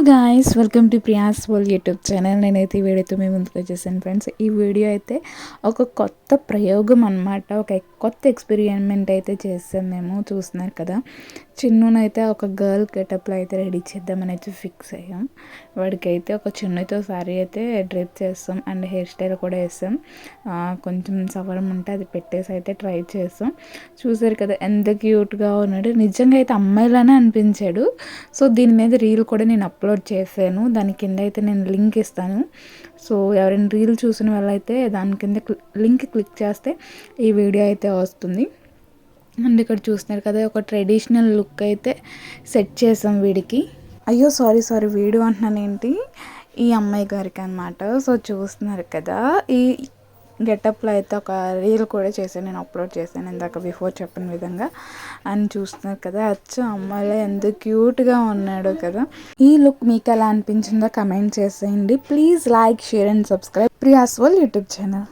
Guys, welcome to Priya's world YouTube channel. నేనైతే ఈ వీడియోతో మీ ముందుకు వచ్చేసాను ఫ్రెండ్స్. ఈ వీడియో అయితే ఒక కొత్త ప్రయోగం అనమాట. ఒక కొత్త ఎక్స్పెరిమెంట్ అయితే చేసాం మేము. చూస్తున్నారు కదా, చిన్నునైతే ఒక గర్ల్ గెటప్లో అయితే రెడీ చేద్దామని అయితే ఫిక్స్ అయ్యాం. వాడికైతే ఒక చిన్నుతో సారీ అయితే డ్రెప్ చేస్తాం అండ్ హెయిర్ స్టైల్ కూడా వేస్తాం. కొంచెం సవరం ఉంటే అది పెట్టేసి అయితే ట్రై చేస్తాం. చూసారు కదా ఎంత క్యూట్గా ఉన్నాడు. నిజంగా అయితే అమ్మాయిలానే అనిపించాడు. సో దీని మీద రీల్ కూడా నేను అప్లోడ్ చేశాను. దాని కింద అయితే నేను లింక్ ఇస్తాను. సో ఎవరైనా రీల్ చూసిన వాళ్ళైతే దాని కింద లింక్ క్లిక్ చేస్తే ఈ వీడియో అయితే వస్తుంది. అండ్ ఇక్కడ చూస్తున్నారు కదా, ఒక ట్రెడిషనల్ లుక్ అయితే సెట్ చేసాం వీడికి. అయ్యో సారీ వీడియో అంటున్నాను ఏంటి, ఈ అమ్మాయి గారికి అనమాట. సో చూస్తున్నారు కదా, ఈ గెటప్లో అయితే ఒక రీల్ కూడా చేశాను, నేను అప్లోడ్ చేశాను ఇందాక బిఫోర్ చెప్పిన విధంగా. అని చూస్తున్నారు కదా, అచ్చు అమ్మాయిలో ఎంత క్యూట్గా ఉన్నాడో కదా. ఈ లుక్ మీకు ఎలా అనిపించిందో కమెంట్ చేసేయండి. Please like, share and subscribe Priya's world YouTube channel.